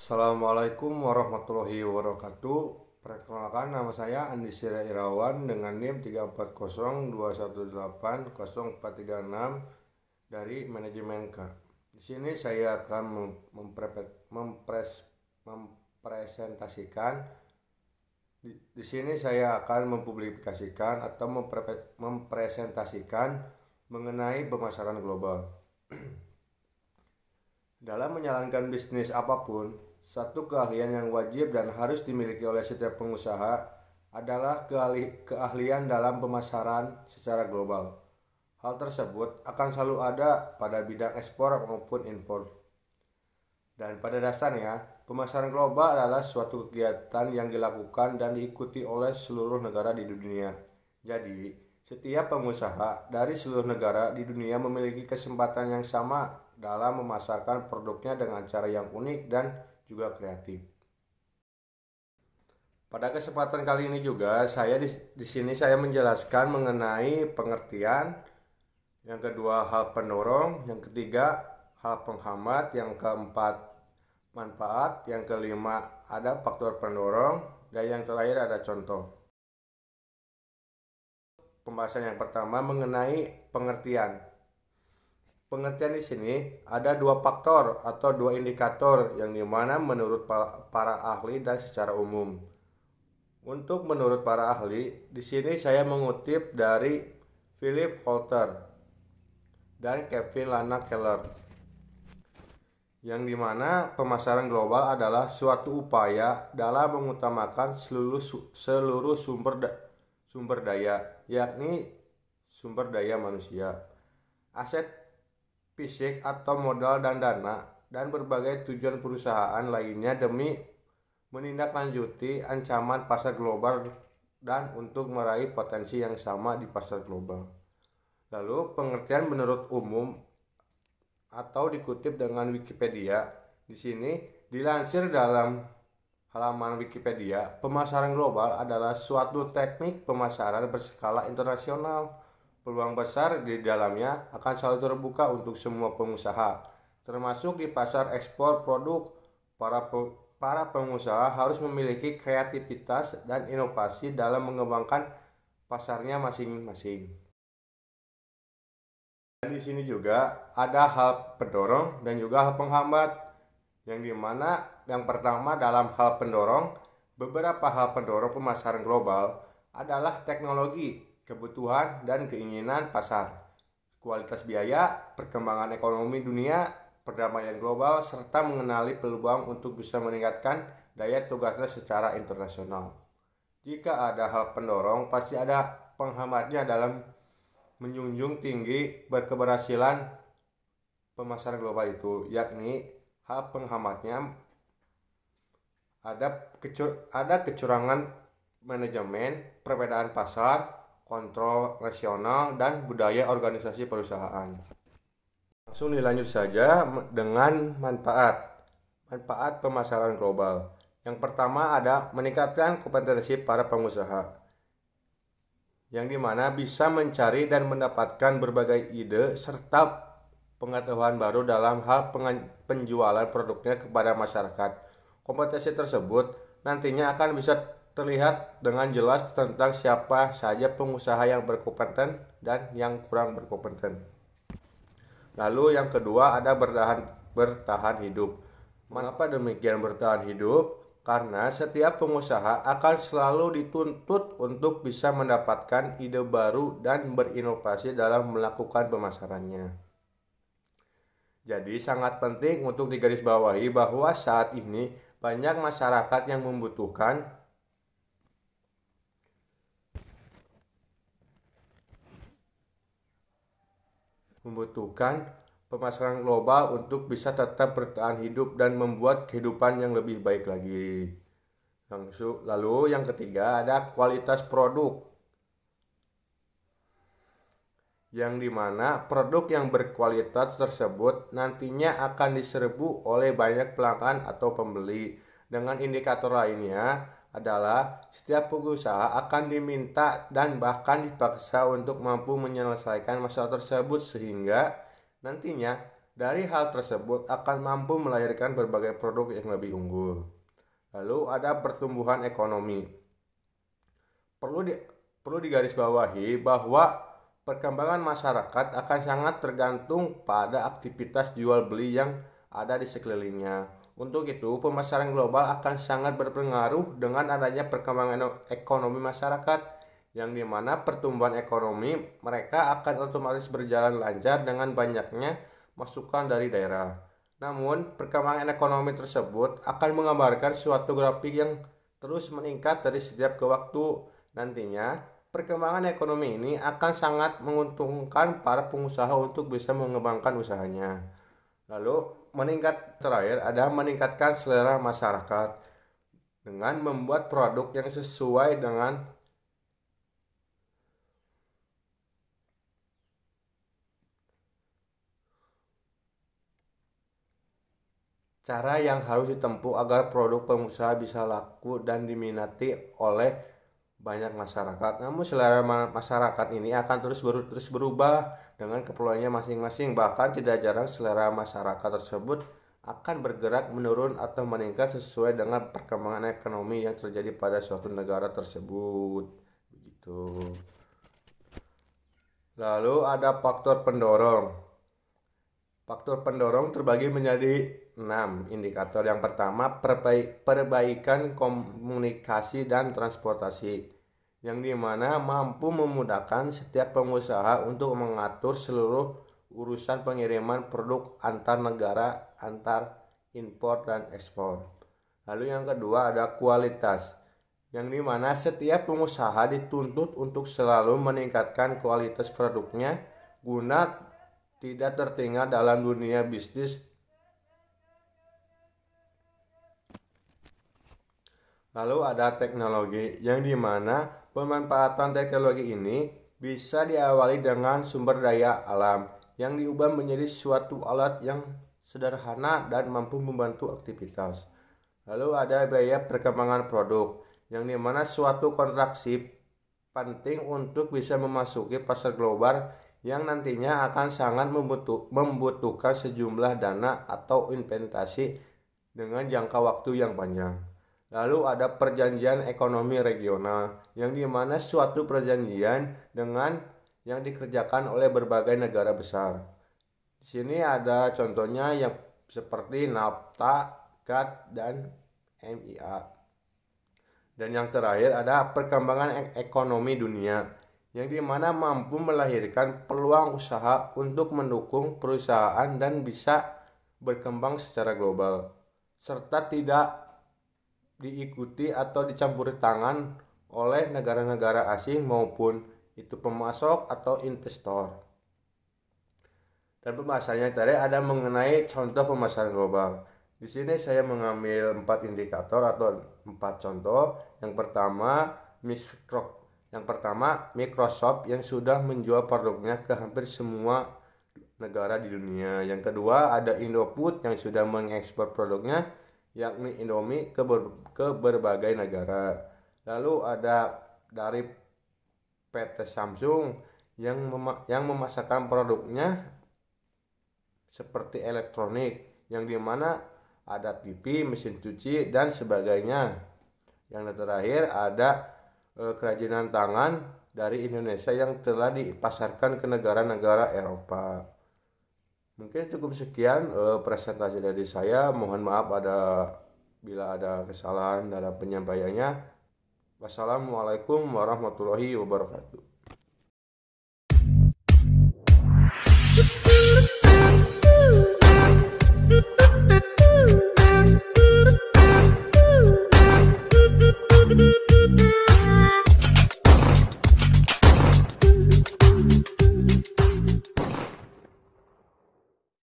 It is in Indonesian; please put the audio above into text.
Assalamualaikum warahmatullahi wabarakatuh. Perkenalkan, nama saya Andi Sira Irawan dengan NIM 34021180436 dari Manajemen K. Di sini saya akan mempresentasikan di sini saya akan mempublikasikan atau mempresentasikan mengenai pemasaran global. Dalam menjalankan bisnis apapun, satu keahlian yang wajib dan harus dimiliki oleh setiap pengusaha adalah keahlian dalam pemasaran secara global. Hal tersebut akan selalu ada pada bidang ekspor maupun impor. Dan pada dasarnya, pemasaran global adalah suatu kegiatan yang dilakukan dan diikuti oleh seluruh negara di dunia. Jadi, setiap pengusaha dari seluruh negara di dunia memiliki kesempatan yang sama dalam memasarkan produknya dengan cara yang unik dan juga kreatif. Pada kesempatan kali ini juga di sini saya menjelaskan mengenai pengertian, yang kedua hal pendorong, yang ketiga hal penghambat, yang keempat manfaat, yang kelima ada faktor pendorong, dan yang terakhir ada contoh. Pembahasan yang pertama mengenai pengertian. Pengertian di sini ada dua faktor atau dua indikator yang dimana menurut para ahli dan secara umum. Untuk menurut para ahli, di sini saya mengutip dari Philip Kotler dan Kevin Lana Keller, yang dimana pemasaran global adalah suatu upaya dalam mengutamakan seluruh sumber daya, yakni sumber daya manusia, aset fisik atau modal dan dana, dan berbagai tujuan perusahaan lainnya demi menindaklanjuti ancaman pasar global dan untuk meraih potensi yang sama di pasar global. Lalu pengertian menurut umum atau dikutip dengan Wikipedia. Di sini dilansir dalam halaman Wikipedia, pemasaran global adalah suatu teknik pemasaran berskala internasional. Peluang besar di dalamnya akan selalu terbuka untuk semua pengusaha, termasuk di pasar ekspor produk. Para pengusaha harus memiliki kreativitas dan inovasi dalam mengembangkan pasarnya masing-masing. Dan di sini juga ada hal pendorong dan juga hal penghambat, yang dimana yang pertama dalam hal pendorong, beberapa hal pendorong pemasaran global adalah teknologi, kebutuhan dan keinginan pasar, kualitas biaya, perkembangan ekonomi dunia, perdamaian global, serta mengenali peluang untuk bisa meningkatkan daya tugasnya secara internasional. Jika ada hal pendorong, pasti ada penghambatnya dalam menjunjung tinggi berkeberhasilan pemasaran global itu, yakni hal penghambatnya ada kecurangan manajemen, perbedaan pasar, kontrol rasional, dan budaya organisasi perusahaan. Langsung dilanjut saja dengan manfaat pemasaran global. Yang pertama ada meningkatkan kompetensi para pengusaha, yang dimana bisa mencari dan mendapatkan berbagai ide serta pengetahuan baru dalam hal penjualan produknya kepada masyarakat. Kompetensi tersebut nantinya akan bisa terlihat dengan jelas tentang siapa saja pengusaha yang berkompeten dan yang kurang berkompeten. Lalu yang kedua ada bertahan hidup. Mengapa demikian bertahan hidup? Karena setiap pengusaha akan selalu dituntut untuk bisa mendapatkan ide baru dan berinovasi dalam melakukan pemasarannya. Jadi sangat penting untuk digarisbawahi bahwa saat ini banyak masyarakat yang membutuhkan pemasaran global untuk bisa tetap bertahan hidup dan membuat kehidupan yang lebih baik lagi. Lalu yang ketiga ada kualitas produk, yang dimana produk yang berkualitas tersebut nantinya akan diserbu oleh banyak pelanggan atau pembeli. Dengan indikator lainnya adalah setiap pengusaha akan diminta dan bahkan dipaksa untuk mampu menyelesaikan masalah tersebut, sehingga nantinya Dari hal tersebut akan mampu melahirkan berbagai produk yang lebih unggul. Lalu ada pertumbuhan ekonomi. Perlu di, perlu digarisbawahi bahwa perkembangan masyarakat akan sangat tergantung pada aktivitas jual beli yang ada di sekelilingnya. Untuk itu, pemasaran global akan sangat berpengaruh dengan adanya perkembangan ekonomi masyarakat, yang dimana pertumbuhan ekonomi mereka akan otomatis berjalan lancar dengan banyaknya masukan dari daerah. Namun, perkembangan ekonomi tersebut akan menggambarkan suatu grafik yang terus meningkat dari setiap ke waktu. Nantinya, perkembangan ekonomi ini akan sangat menguntungkan para pengusaha untuk bisa mengembangkan usahanya. Lalu, terakhir ada meningkatkan selera masyarakat dengan membuat produk yang sesuai dengan cara yang harus ditempuh agar produk pengusaha bisa laku dan diminati oleh banyak masyarakat. Namun selera masyarakat ini akan terus berubah dengan keperluannya masing-masing. Bahkan tidak jarang selera masyarakat tersebut akan bergerak menurun atau meningkat sesuai dengan perkembangan ekonomi yang terjadi pada suatu negara tersebut. Begitu. Lalu ada faktor pendorong. Faktor pendorong terbagi menjadi 6 indikator. Yang pertama, perbaikan komunikasi dan transportasi, yang dimana mampu memudahkan setiap pengusaha untuk mengatur seluruh urusan pengiriman produk antar negara, antar impor dan ekspor. Lalu yang kedua ada kualitas, yang dimana setiap pengusaha dituntut untuk selalu meningkatkan kualitas produknya guna tidak tertinggal dalam dunia bisnis. Lalu ada teknologi, yang dimana pemanfaatan teknologi ini bisa diawali dengan sumber daya alam yang diubah menjadi suatu alat yang sederhana dan mampu membantu aktivitas. Lalu ada biaya perkembangan produk, yang dimana suatu kontraksi penting untuk bisa memasuki pasar global yang nantinya akan sangat membutuhkan sejumlah dana atau investasi dengan jangka waktu yang panjang. Lalu ada perjanjian ekonomi regional, yang dimana suatu perjanjian dengan yang dikerjakan oleh berbagai negara besar. Di sini ada contohnya yang seperti NAFTA, GATT, dan MIA. Dan yang terakhir ada perkembangan ekonomi dunia, yang dimana mampu melahirkan peluang usaha untuk mendukung perusahaan dan bisa berkembang secara global, serta tidak diikuti atau dicampuri tangan oleh negara-negara asing maupun itu pemasok atau investor. Dan pembahasannya tadi ada mengenai contoh pemasaran global. Di sini saya mengambil 4 indikator atau 4 contoh. Yang pertama, Microsoft yang sudah menjual produknya ke hampir semua negara di dunia. Yang kedua, ada Indofood yang sudah mengekspor produknya, yakni Indomie, ke berbagai negara. Lalu ada dari PT Samsung yang memasarkan produknya seperti elektronik, yang dimana ada TV, mesin cuci, dan sebagainya. Yang terakhir ada kerajinan tangan dari Indonesia yang telah dipasarkan ke negara-negara Eropa. Mungkin cukup sekian presentasi dari saya. Mohon maaf bila ada kesalahan dalam penyampaiannya. Wassalamualaikum warahmatullahi wabarakatuh.